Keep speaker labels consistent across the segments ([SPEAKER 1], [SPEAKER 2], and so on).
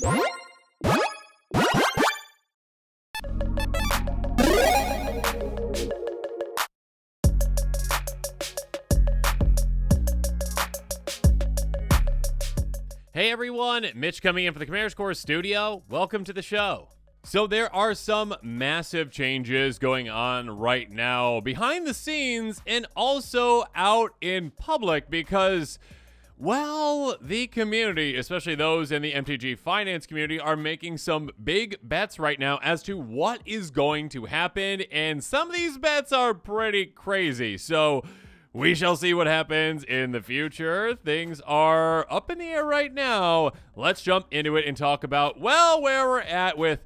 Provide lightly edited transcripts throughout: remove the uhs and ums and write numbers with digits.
[SPEAKER 1] Hey everyone, Mitch coming in for the Commander's Core studio. Welcome to the show. So there are some massive changes going on right now behind the scenes and also out in public because, well, the community, especially those in the MTG finance community, are making some big bets right now as to what is going to happen, and some of these bets are pretty crazy. So we shall see what happens in the future. Things are up in the air right now. Let's jump into it and talk about, well, where we're at with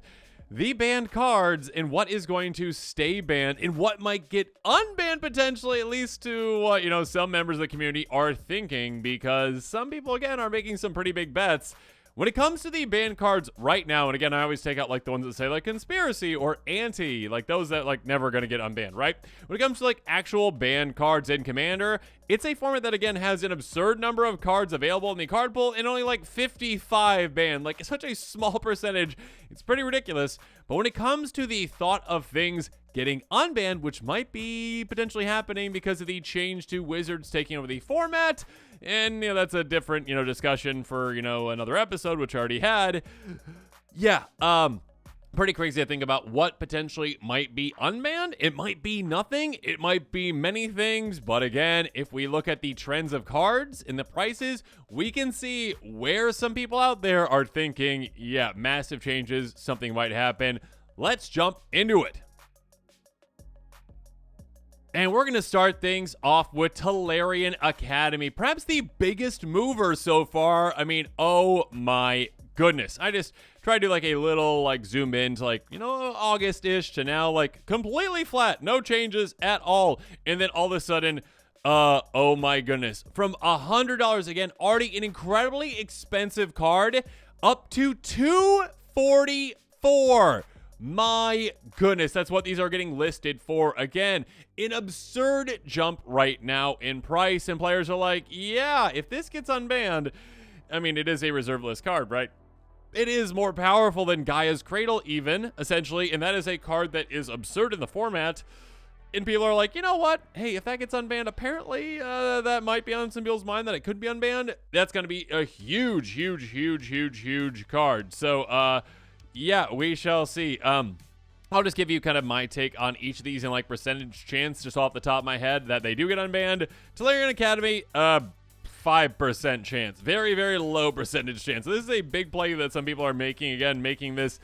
[SPEAKER 1] the banned cards and what is going to stay banned and what might get unbanned potentially, at least to what, some members of the community are thinking, because some people, again, are making some pretty big bets. When it comes to the banned cards right now, and again, I always take out like the ones that say like conspiracy or anti, like those that like never going to get unbanned, right? When it comes to like actual banned cards in Commander, it's a format that again has an absurd number of cards available in the card pool and only like 55 banned. Like it's such a small percentage. It's pretty ridiculous. But when it comes to the thought of things getting unbanned, which might be potentially happening because of the change to Wizards taking over the format, and that's a different discussion for another episode, which I already had. Pretty crazy to think about what potentially might be unbanned. It might be nothing, it might be many things, but again, if we look at the trends of cards and the prices, we can see where some people out there are thinking, yeah, massive changes, something might happen. Let's jump into it. And we're going to start things off with Tolarian Academy, perhaps the biggest mover so far. I mean, oh my goodness. I just tried to like a little zoom in to August-ish to now like completely flat, no changes at all. And then all of a sudden, oh my goodness, from $100 again, already an incredibly expensive card, up to $244. My goodness, that's what these are getting listed for. Again, an absurd jump right now in price, and players are like, yeah, if this gets unbanned, I mean, it is a reserve list card, right? It is more powerful than Gaia's Cradle even, essentially, and that is a card that is absurd in the format. And people are like, you know what? Hey, if that gets unbanned, apparently that might be on some people's mind that it could be unbanned. That's going to be a huge, huge, huge, huge, huge card. So, yeah, we shall see. I'll just give you kind of my take on each of these in like percentage chance just off the top of my head that they do get unbanned. Tolarian Academy, 5% chance. Very, very low percentage chance. So this is a big play that some people are making, again, making this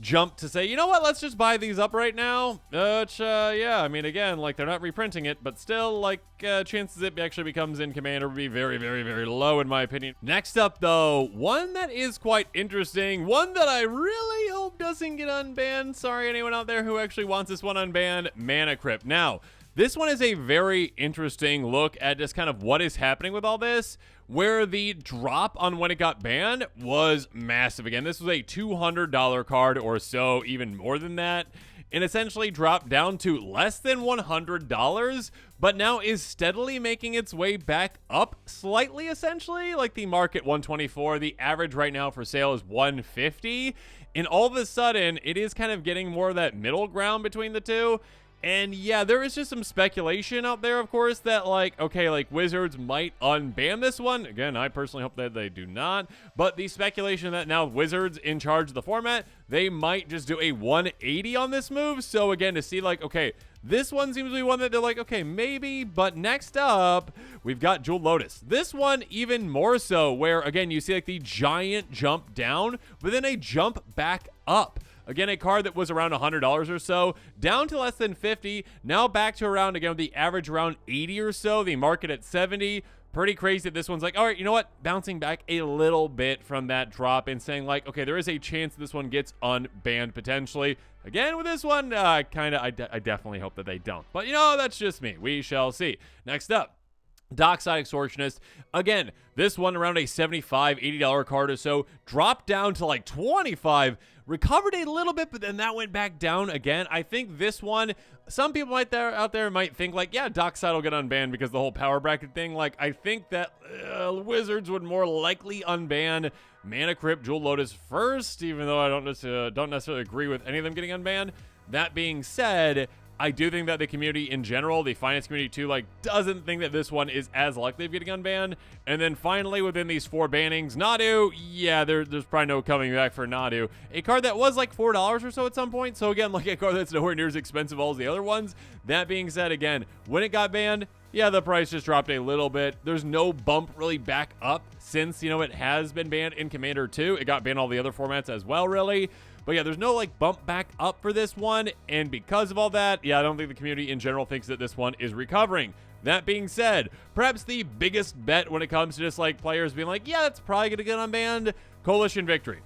[SPEAKER 1] jump to say, you know what, let's just buy these up right now. Yeah, I mean, again, like they're not reprinting it, but still, like chances it actually becomes in Commander would be very, very, very low in my opinion. Next up though, one that is quite interesting, one that I really hope doesn't get unbanned. Sorry anyone out there who actually wants this one unbanned, Mana Crypt. Now, this one is a very interesting look at just kind of what is happening with all this, where the drop on when it got banned was massive. Again, this was a $200 card or so, even more than that, and essentially dropped down to less than $100, but now is steadily making its way back up slightly, essentially. Like the market 124, the average right now for sale is 150, and all of a sudden, it is kind of getting more of that middle ground between the two. And yeah, there is just some speculation out there, of course, that okay, Wizards might unban this one. Again, I personally hope that they do not. But the speculation that now Wizards in charge of the format, they might just do a 180 on this move. So again, to see okay, this one seems to be one that they're okay, maybe. But next up, we've got Jewel Lotus. This one even more so, where again, you see the giant jump down, but then a jump back up. Again, a card that was around $100 or so, down to less than 50, now back to around, again, the average around 80 or so, the market at 70. Pretty crazy that this one's all right, you know what? Bouncing back a little bit from that drop and saying okay, there is a chance this one gets unbanned potentially. Again, with this one, I definitely hope that they don't. But, that's just me. We shall see. Next up, Dockside Extortionist. Again, this one around a $75, $80 card or so, dropped down to 25, recovered a little bit, but then that went back down again. I think this one, some people out there might think yeah, Dockside will get unbanned because the whole power bracket thing. I think that Wizards would more likely unban Mana Crypt, Jewel Lotus first, even though I don't necessarily agree with any of them getting unbanned. That being said, I do think that the community in general, the finance community too, like, doesn't think that this one is as likely of getting unbanned. And then finally, within these 4 bannings, Nadu, yeah, there's probably no coming back for Nadu. A card that was like $4 or so at some point. So again, like a card that's nowhere near as expensive as the other ones. That being said, again, when it got banned, yeah, the price just dropped a little bit. There's no bump really back up since, you know, it has been banned in Commander 2. It got banned all the other formats as well, really. But yeah, there's no like bump back up for this one. And because of all that, yeah, I don't think the community in general thinks that this one is recovering. That being said, perhaps the biggest bet when it comes to just like players being like, yeah, that's probably going to get unbanned, Coalition Victory.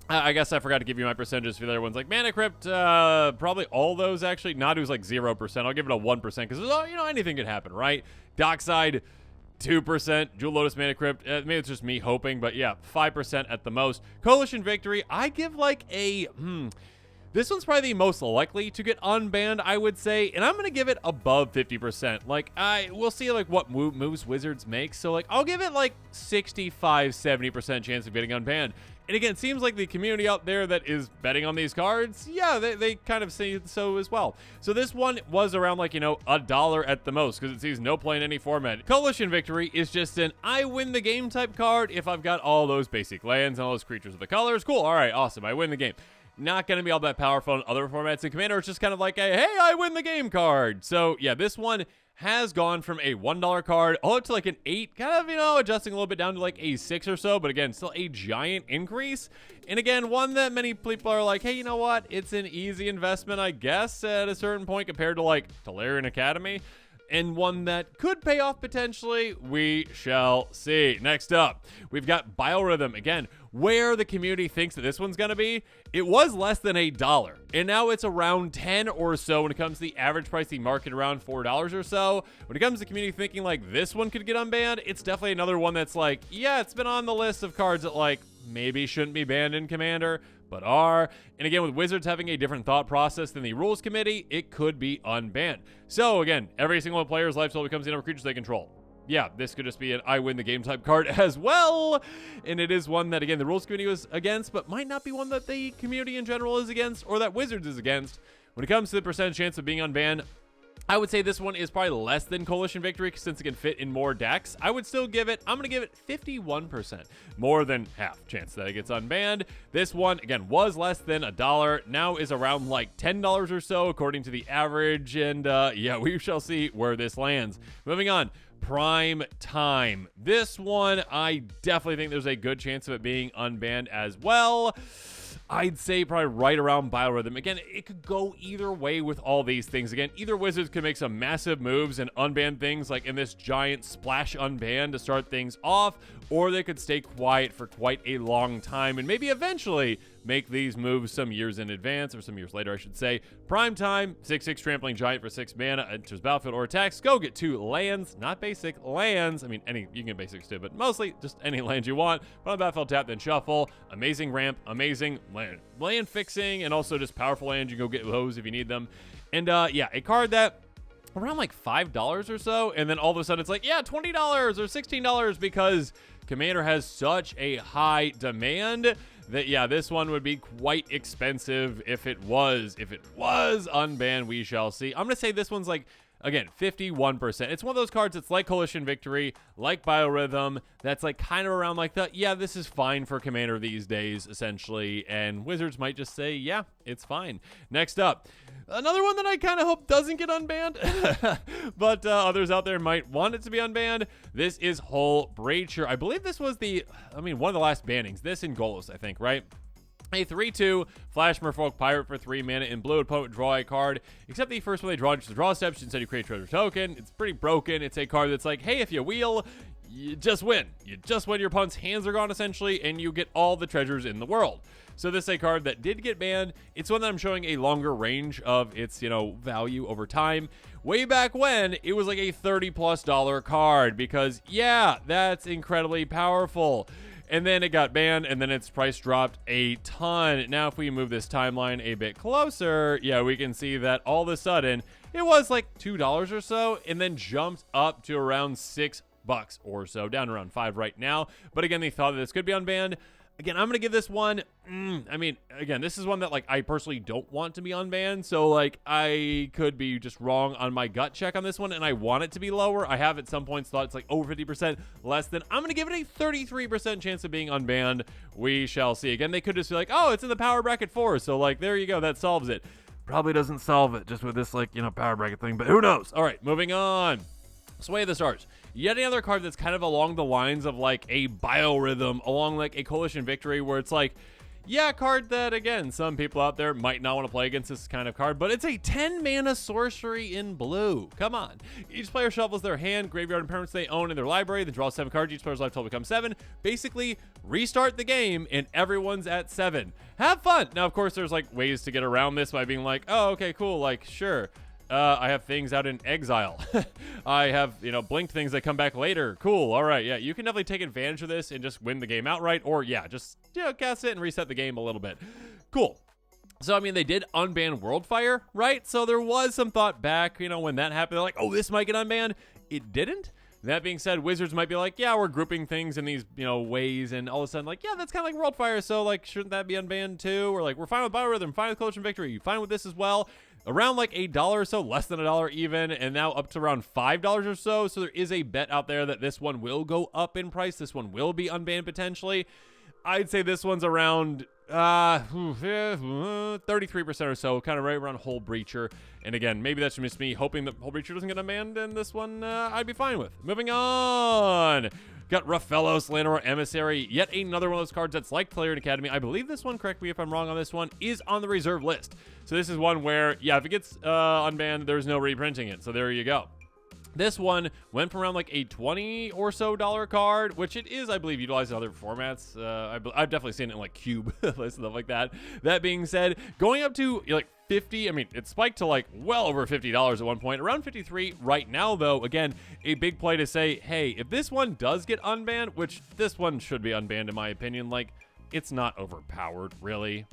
[SPEAKER 1] I guess I forgot to give you my percentages for the other ones. Like Mana Crypt, probably all those actually. Nadu's like 0%. I'll give it a 1% because, you know, anything could happen, right? Dockside, 2%. Jewel Lotus, Mana Crypt, maybe it's just me hoping, but yeah, 5% at the most. Coalition Victory, I give like a, this one's probably the most likely to get unbanned, I would say, and I'm going to give it above 50%. Like, we'll see like what moves Wizards make, so like, I'll give it like 65-70% chance of getting unbanned. And again, it seems like the community out there that is betting on these cards, yeah, they kind of say so as well. So this one was around like, you know, $1 at the most because it sees no play in any format. Coalition Victory is just an I win the game type card if I've got all those basic lands and all those creatures with the colors. Cool, all right, awesome, I win the game. Not going to be all that powerful in other formats in Commander. It's just kind of like a, hey, I win the game card. So yeah, this one has gone from a $1 card all up to like an 8, kind of, you know, adjusting a little bit down to like a 6 or so, but again, still a giant increase. And again, one that many people are like, hey, you know what? It's an easy investment, I guess, at a certain point compared to like Tolarian Academy. And one that could pay off potentially. We shall see. Next up, we've got Biorhythm. Again, where the community thinks that this one's going to be, it was less than $1. And now it's around 10 or so when it comes to the average price, the market around $4 or so. When it comes to community thinking like this one could get unbanned, it's definitely another one that's like, yeah, it's been on the list of cards that like maybe shouldn't be banned in Commander, but are. And again, with Wizards having a different thought process than the rules committee, it could be unbanned. So again, every single player's life total becomes the number of creatures they control. Yeah, this could just be an I win the game type card as well. And it is one that, again, the rules committee was against, but might not be one that the community in general is against or that Wizards is against. When it comes to the percentage chance of being unbanned, I would say this one is probably less than Coalition Victory since it can fit in more decks. I would still give it, I'm going to give it 51%. More than half chance that it gets unbanned. This one, again, was less than $1. Now is around like $10 or so according to the average. And yeah, we shall see where this lands. Moving on. Prime Time. This one, I definitely think there's a good chance of it being unbanned as well. I'd say probably right around Biorhythm. Again, it could go either way with all these things. Again, either Wizards could make some massive moves and unban things like in this giant splash unban to start things off, or they could stay quiet for quite a long time and maybe eventually make these moves some years in advance, or some years later, I should say. Prime Time, 6/6 Trampling Giant for 6 mana, enters battlefield or attacks. Go get 2 lands, not basic, lands. I mean, you can get basics too, but mostly just any land you want. Put on battlefield, tap, then shuffle. Amazing ramp, amazing land fixing, and also just powerful lands. You can go get those if you need them. And yeah, a card that around like $5 or so, and then all of a sudden it's like, yeah, $20 or $16 because Commander has such a high demand that, yeah, this one would be quite expensive if it was unbanned. We shall see. I'm going to say this one's like, again, 51%. It's one of those cards that's like Coalition Victory, like Biorhythm, that's like kind of around like the, yeah, this is fine for Commander these days, essentially. And Wizards might just say, yeah, it's fine. Next up, another one that I kind of hope doesn't get unbanned, but others out there might want it to be unbanned. This is Hull Breacher. I believe this was one of the last bannings. This in Golos, I think, right? A 3/2 Flash Merfolk Pirate for 3 mana in blue. Opponent draw a card. Except the first one they draw, just the draw steps. Instead, you create a treasure token. It's pretty broken. It's a card that's like, hey, if you wheel, you just win. You just win. Your opponent's hands are gone, essentially, and you get all the treasures in the world. So this is a card that did get banned. It's one that I'm showing a longer range of its, value over time. Way back when, it was like a $30+ card because, yeah, that's incredibly powerful. And then it got banned, and then its price dropped a ton. Now, if we move this timeline a bit closer, yeah, we can see that all of a sudden, it was like $2 or so, and then jumped up to around $6 or so, down around $5 right now. But again, they thought that this could be unbanned. Again, I'm going to give this one, I mean, again, this is one that, like, I personally don't want to be unbanned, so, like, I could be just wrong on my gut check on this one, and I want it to be lower. I have at some points thought it's, like, over 50% less than. I'm going to give it a 33% chance of being unbanned. We shall see. Again, they could just be like, oh, it's in the power bracket 4, so, like, there you go. That solves it. Probably doesn't solve it just with this, like, you know, power bracket thing, but who knows? All right, moving on. Sway of the Stars. Yet another card that's kind of along the lines of like a biorhythm, along like a coalition victory, where it's like, yeah, a card that, again, some people out there might not want to play against this kind of card, but it's a 10 mana sorcery in blue. Come on. Each player shuffles their hand, graveyard, and permanents they own in their library. They draw 7 cards. Each player's life total becomes 7. Basically, restart the game, and everyone's at 7. Have fun. Now, of course, there's like ways to get around this by being like, oh, okay, cool. Like, sure. I have things out in exile. I have, you know, blinked things that come back later. Cool. All right. Yeah, you can definitely take advantage of this and just win the game outright. Or, yeah, just, you know, cast it and reset the game a little bit. Cool. So, I mean, they did unban Worldfire, right? So there was some thought back, you know, when that happened. They're like, oh, this might get unbanned. It didn't. That being said, Wizards might be like, yeah, we're grouping things in these, you know, ways, and all of a sudden, like, yeah, that's kind of like Worldfire, so, like, shouldn't that be unbanned too? Or, like, we're fine with Biorhythm, fine with Coalition Victory, fine with this as well. Around, like, $1 or so, less than $1 even, and now up to around $5 or so, so there is a bet out there that this one will go up in price. This one will be unbanned potentially. I'd say this one's around 33% or so, kind of right around Hull Breacher. And again, maybe that's just me hoping that Hull Breacher doesn't get unbanned, and this one I'd be fine with. Moving on. Got Raffellos, Landor Emissary, yet another one of those cards that's like Player Academy. I believe this one, correct me if I'm wrong on this one, is on the reserve list. So this is one where, yeah, if it gets unbanned, there's no reprinting it. So there you go. This one went from around like a $20 or so card, which it is, I believe, utilized in other formats. I've definitely seen it in like Cube lists and stuff like that. That being said, going up to like 50, I mean, it spiked to like well over $50 at one point, around 53 right now, though. Again, a big play to say, hey, if this one does get unbanned, which this one should be unbanned in my opinion, like, it's not overpowered, really,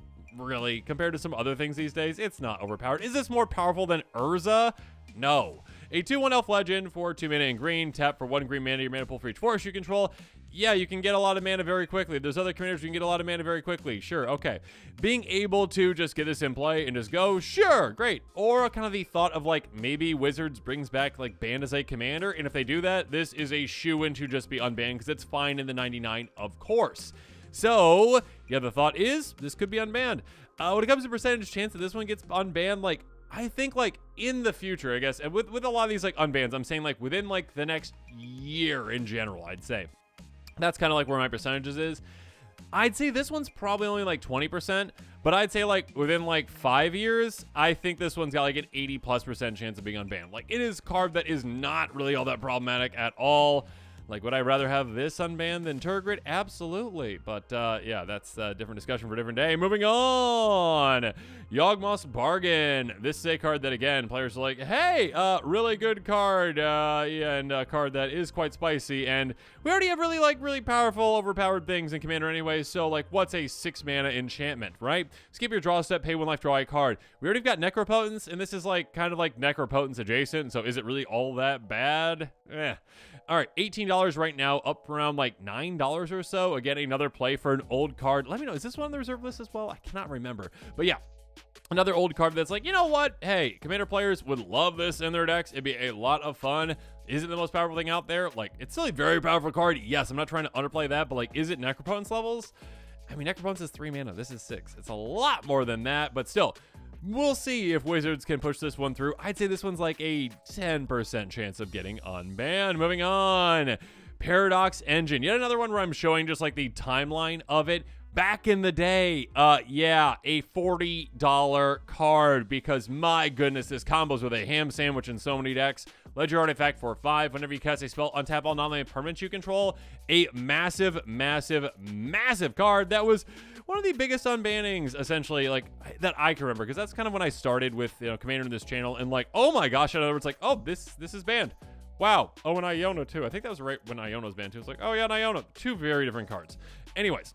[SPEAKER 1] compared to some other things these days. It's not overpowered. Is this more powerful than Urza? No. A 2/1 elf legend for 2 mana and green. Tap for 1 green mana, your mana pool for each forest you control. Yeah, you can get a lot of mana very quickly. There's other commanders you can get a lot of mana very quickly. Sure, okay. Being able to just get this in play and just go, sure, great. Or kind of the thought of like maybe Wizards brings back like banned as a commander. And if they do that, this is a shoo-in to just be unbanned because it's fine in the 99, of course. So, yeah, the thought is this could be unbanned. When it comes to percentage chance that this one gets unbanned, like, I think like in the future, I guess, and with a lot of these like unbans, I'm saying like within like the next year in general, I'd say. That's kind of like where my percentages is. I'd say this one's probably only like 20%, but I'd say like within like 5 years, I think this one's got like an 80+% chance of being unbanned. Like it is a card that is not really all that problematic at all. Like, would I rather have this unbanned than Turgid? Absolutely. But, yeah, that's a different discussion for a different day. Moving on. Yawgmoth's Bargain. This is a card that, again, players are like, hey, really good card. Yeah, and a card that is quite spicy. And we already have really powerful, overpowered things in Commander anyway. So, like, what's a 6 mana enchantment, right? Skip your draw step, pay 1 life, draw a card. We already got Necropotence, and this is, like, kind of like Necropotence adjacent. So, is it really all that bad? All right, $18 right now, up around like $9 or so. Again, another play for an old card. Let me know, is this one on the reserve list as well? I cannot remember. But yeah, another old card that's like, you know what? Hey, Commander players would love this in their decks. It'd be a lot of fun. Is it the most powerful thing out there? Like, it's still a very powerful card. Yes, I'm not trying to underplay that, but like, is it Necropotence levels? I mean, Necropotence is 3 mana. This is 6. It's a lot more than that, but still. We'll see if Wizards can push this one through. I'd say this one's like a 10% chance of getting unbanned. Moving on. Paradox Engine. Yet another one where I'm showing just like the timeline of it. Back in the day, yeah, a $40 card because my goodness, this combos with a ham sandwich in so many decks. Ledger Artifact for 5. Whenever you cast a spell, untap all non-land permanents you control. A massive card that was one of the biggest unbannings, essentially, like, that I can remember, because that's kind of when I started with, you know, Commander in this channel, and like, oh my gosh, in other words, like, oh, this is banned. Wow. Oh, and Iona too. I think that was right when Iona was banned too. It's like, oh yeah, and Iona. 2 very different cards. Anyways.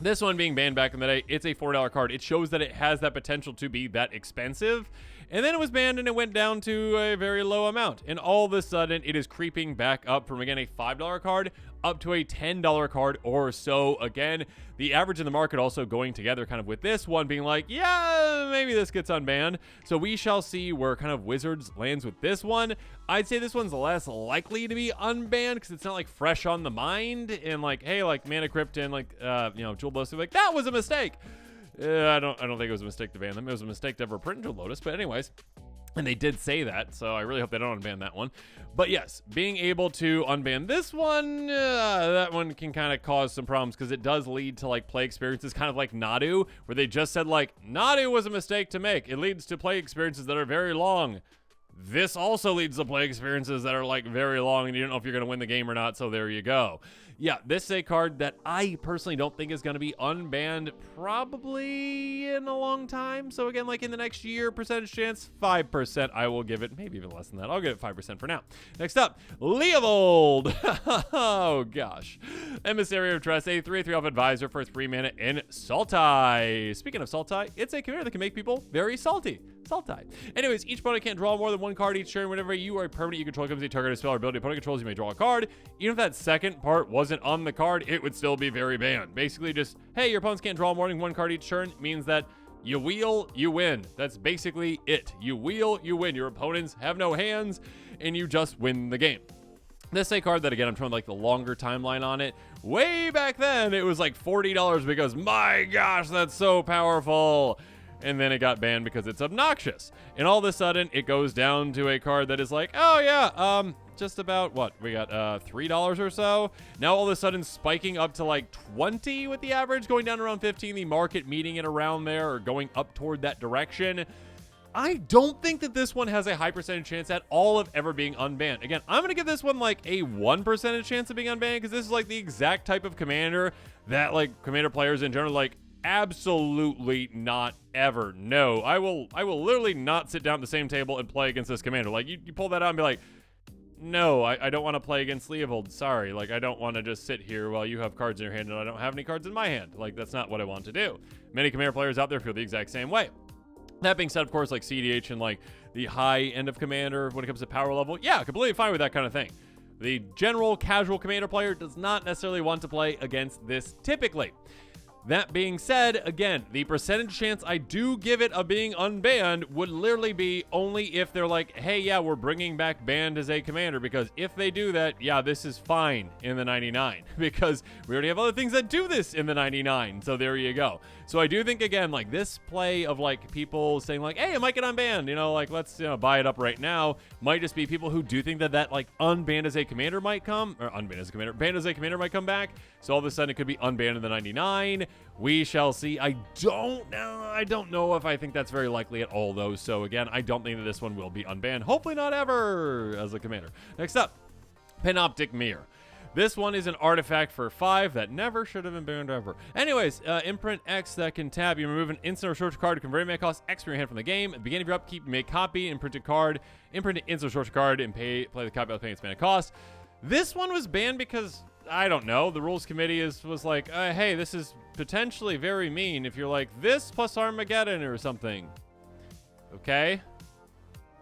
[SPEAKER 1] This one being banned back in the day, it's a $4 card. It shows that it has that potential to be that expensive. and then it was banned and it went down to a very low amount. And all of a sudden, it is creeping back up from, again, a $5 card up to a $10 card or so. Again, the average in the market also going together kind of with this one being like, yeah, maybe this gets unbanned. So we shall see where kind of Wizards lands with this one. I'd say this one's less likely to be unbanned because it's not like fresh on the mind and like, hey, like Mana Crypt and like, Jewel Lotus, like that was a mistake. I don't think it was a mistake to ban them. It was a mistake to ever print Jewel Lotus, but anyways. And they did say that, so I really hope they don't unban that one. But yes, being able to unban this one, that one can kind of cause some problems because it does lead to like play experiences kind of like Nadu, where they just said like, Nadu was a mistake to make. It leads to play experiences that are very long. This also leads to play experiences that are like very long and you don't know if you're going to win the game or not, so there you go. Yeah, this is a card that I personally don't think is going to be unbanned probably in a long time. So again, like in the next year, percentage chance, 5%. I will give it, maybe even less than that. I'll give it 5% for now. Next up, Leovold. Oh gosh. Emissary of Trust, a 3/3 off advisor for 3 mana in Sultai. Speaking of Sultai, it's a commander that can make people very salty. Sultai. Anyways, each opponent can't draw more than one card each turn. Whenever you are a permanent you control comes a target spell or ability opponent controls, you may draw a card. Even if that second part wasn't on the card, it would still be very banned. Basically just, hey, your opponents can't draw more than one card each turn means that you wheel, you win. That's basically it. You wheel, you win. Your opponents have no hands, and you just win the game. This is a card that, again, I'm trying like the longer timeline on it. Way back then, it was like $40 because, my gosh, that's so powerful. And then it got banned because it's obnoxious. And all of a sudden, it goes down to a card that is like, oh yeah, just about, what, we got $3 or so. Now all of a sudden spiking up to like 20 with the average, going down around 15, the market meeting it around there or going up toward that direction. I don't think that this one has a high percentage chance at all of ever being unbanned. Again, I'm going to give this one like a 1% chance of being unbanned because this is like the exact type of commander that like commander players in general like absolutely not ever. No, I will literally not sit down at the same table and play against this commander. Like you pull that out and be like, no, I don't want to play against Leovold. Sorry, like I don't want to just sit here while you have cards in your hand and I don't have any cards in my hand. Like that's not what I want to do. Many commander players out there feel the exact same way. That being said, of course, like CDH and like the high end of commander when it comes to power level, yeah, completely fine with that kind of thing. The general casual commander player does not necessarily want to play against this typically. That being said, again, the percentage chance I do give it of being unbanned would literally be only if they're like, hey, yeah, we're bringing back banned as a commander, because if they do that, yeah, this is fine in the 99 because we already have other things that do this in the 99. So there you go. So I do think, again, like this play of like people saying like, hey, it might get unbanned, you know, like let's buy it up right now, might just be people who do think that like unbanned as a commander might come, or unbanned as a commander, banned as a commander might come back. So all of a sudden it could be unbanned in the 99. We shall see. I don't know if I think that's very likely at all, though. So, again, I don't think that this one will be unbanned. Hopefully not ever as a commander. Next up, Panoptic Mirror. This one is an artifact for 5 that never should have been banned ever. Anyways, imprint X that can tap. You remove an instant or short card to convert mana cost X from your hand from the game. At the beginning of your upkeep, you may copy imprinted card, imprint an instant or short card, and play the copy without paying its mana cost. This one was banned because, I don't know, the rules committee was like, hey, this is potentially very mean if you're like this plus Armageddon or something. Okay.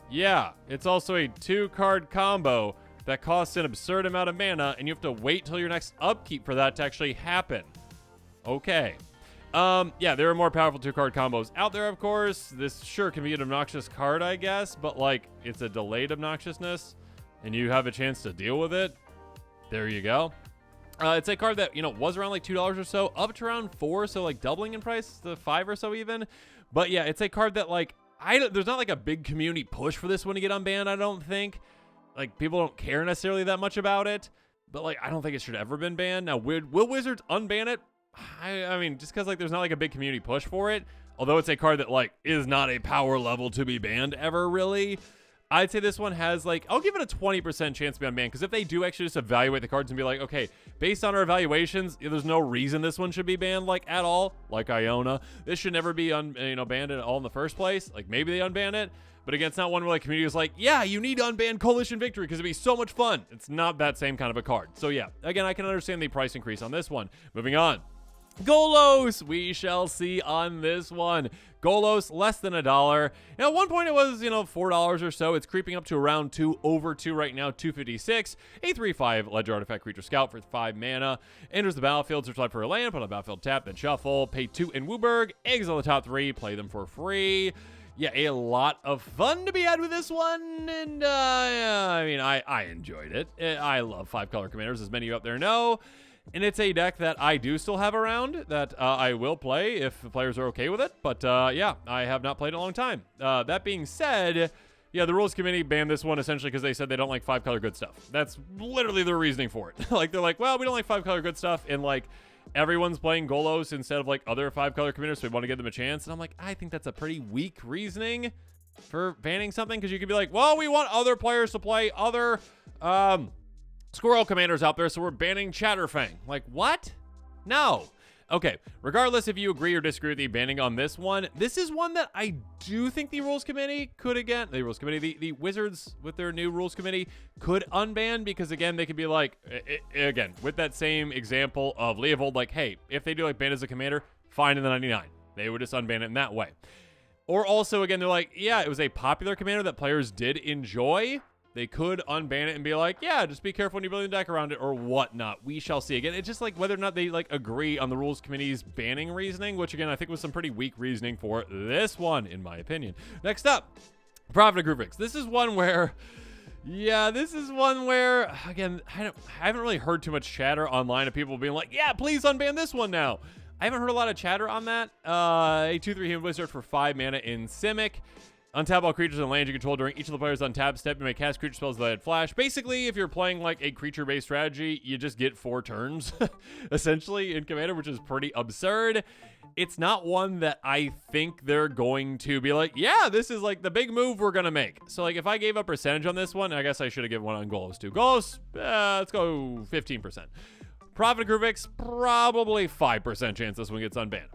[SPEAKER 1] Yeah, it's also a 2-card combo that costs an absurd amount of mana, and you have to wait till your next upkeep for that to actually happen. Okay. Yeah, there are more powerful 2-card combos out there, of course. This sure can be an obnoxious card, I guess, but like it's a delayed obnoxiousness, and you have a chance to deal with it. There you go. It's a card that, was around like $2 or so, up to around $4, so like doubling in price to $5 or so even. But yeah, it's a card that like, there's not like a big community push for this one to get unbanned, I don't think. Like, people don't care necessarily that much about it, but like, I don't think it should have ever been banned. Now, will Wizards unban it? I mean, just because like there's not like a big community push for it, although it's a card that like is not a power level to be banned ever really. I'd say this one has like, I'll give it a 20% chance to be unbanned, because if they do actually just evaluate the cards and be like, okay, based on our evaluations, there's no reason this one should be banned like at all, like Iona. This should never be banned at all in the first place. Like maybe they unban it, but again, it's not one where like community is like, yeah, you need to unban Coalition Victory because it'd be so much fun. It's not that same kind of a card. So yeah, again, I can understand the price increase on this one. Moving on. Golos, we shall see on this one. Golos, less than $1. At one point it was, $4 or so. It's creeping up to around 2, over 2 right now, 256. A 3/5 Ledger Artifact Creature Scout for 5 mana. Enters the battlefield, search life for a land, put on the battlefield tap, then shuffle. Pay 2 in Wooburg, exile the top 3, play them for free. Yeah, a lot of fun to be had with this one, and I enjoyed it. I love 5-color commanders, as many of you out there know. And it's a deck that I do still have around that I will play if the players are okay with it. But yeah, I have not played in a long time. That being said, yeah, the rules committee banned this one essentially because they said they don't like 5-color good stuff. That's literally their reasoning for it. Like, they're like, well, we don't like 5-color good stuff. And like, everyone's playing Golos instead of like other 5-color commanders, so we want to give them a chance. And I'm like, I think that's a pretty weak reasoning for banning something, because you could be like, well, we want other players to play other squirrel commanders out there, so we're banning Chatterfang. Like, what? No. Okay, regardless if you agree or disagree with the banning on this one, this is one that I do think the rules committee could, the Wizards with their new rules committee could unban, because again, they could be like, again, with that same example of Leovold, like, hey, if they do like ban as a commander, fine in the 99. They would just unban it in that way. Or also, again, they're like, yeah, it was a popular commander that players did enjoy. They could unban it and be like, yeah, just be careful when you build a deck around it or whatnot. We shall see. Again, it's just like whether or not they like agree on the rules committee's banning reasoning, which again, I think was some pretty weak reasoning for this one, in my opinion. Next up, Prophet of Grufix. This is one where, again, I haven't really heard too much chatter online of people being like, yeah, please unban this one now. I haven't heard a lot of chatter on that. A 2/3 human wizard for 5 mana in Simic. Untap all creatures and lands you control during each of the players' untap step. You may cast creature spells that add flash. Basically, if you're playing like a creature-based strategy, you just get 4 turns, essentially, in Commander, which is pretty absurd. It's not one that I think they're going to be like, yeah, this is like the big move we're going to make. So, like, if I gave a percentage on this one, I guess I should have given one on Golos, too. Golos, let's go 15%. Prophet of Grufix, probably 5% chance this one gets unbanned.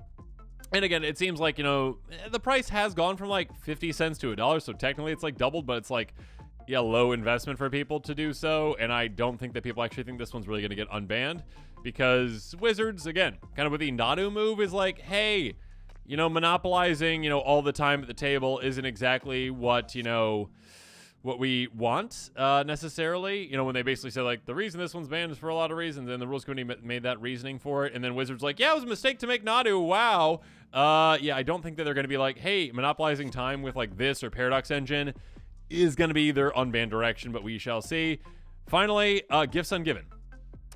[SPEAKER 1] And again, it seems like, the price has gone from like 50 cents to $1. So technically it's like doubled, but it's like, yeah, low investment for people to do so. And I don't think that people actually think this one's really going to get unbanned, because Wizards, again, kind of with the Nadu move is like, hey, monopolizing, all the time at the table isn't exactly what we want necessarily. When they basically said like the reason this one's banned is for a lot of reasons, and the rules committee made that reasoning for it, and then Wizards like, yeah, it was a mistake to make Nadu. Wow. Yeah, I don't think that they're going to be like, hey, monopolizing time with like this or Paradox Engine is going to be their unbanned direction, but we shall see. Finally, Gifts Ungiven.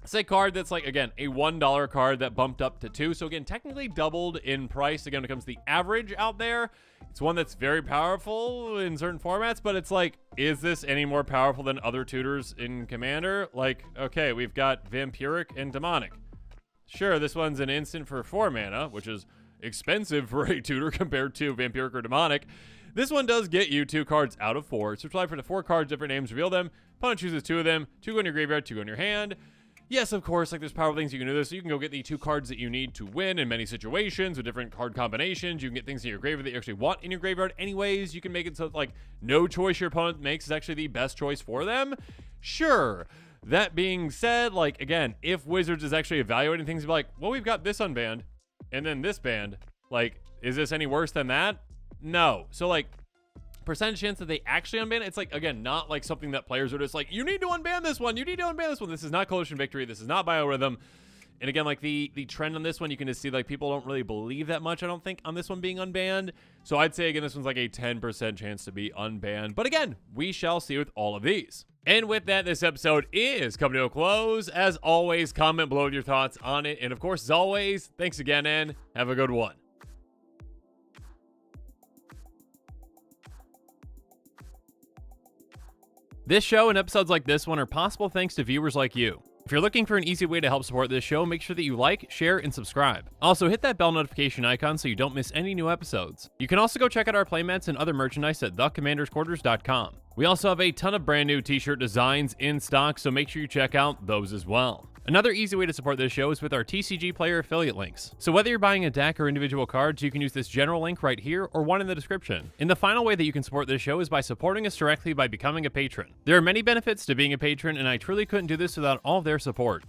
[SPEAKER 1] It's a card that's like, again, a $1 card that bumped up to $2. So again, technically doubled in price. Again, when it comes to the average out there, it's one that's very powerful in certain formats, but it's like, is this any more powerful than other tutors in Commander? Like, okay, we've got Vampiric and Demonic. Sure, this one's an instant for 4 mana, which is expensive for a tutor compared to Vampiric or Demonic. This one does get you 2 cards out of 4. Search life for the 4 cards, different names, reveal them. Opponent chooses 2 of them. 2 go in your graveyard, 2 go in your hand. Yes, of course, like there's powerful things you can do this. So you can go get the 2 cards that you need to win in many situations with different card combinations. You can get things in your graveyard that you actually want in your graveyard anyways. You can make it so like no choice your opponent makes is actually the best choice for them. Sure. That being said, like, again, if Wizards is actually evaluating things, be like, well, we've got this unbanned and then this banned. Like, is this any worse than that? No. So like, percentage chance that they actually unban it, it's like, again, not like something that players are just like, you need to unban this one, you need to unban this one. This is not Coalition Victory, this is not Biorhythm. And again, like the trend on this one, you can just see like people don't really believe that much, I don't think, on this one being unbanned. So I'd say, again, this one's like a 10% chance to be unbanned. But again, we shall see with all of these. And with that, this episode is coming to a close. As always, comment below with your thoughts on it. And of course, as always, thanks again and have a good one. This show and episodes like this one are possible thanks to viewers like you. If you're looking for an easy way to help support this show, make sure that you like, share, and subscribe. Also, hit that bell notification icon so you don't miss any new episodes. You can also go check out our playmats and other merchandise at thecommandersquarters.com. We also have a ton of brand new t-shirt designs in stock, so make sure you check out those as well. Another easy way to support this show is with our TCG Player affiliate links. So whether you're buying a deck or individual cards, you can use this general link right here or one in the description. And the final way that you can support this show is by supporting us directly by becoming a patron. There are many benefits to being a patron, and I truly couldn't do this without all of their support.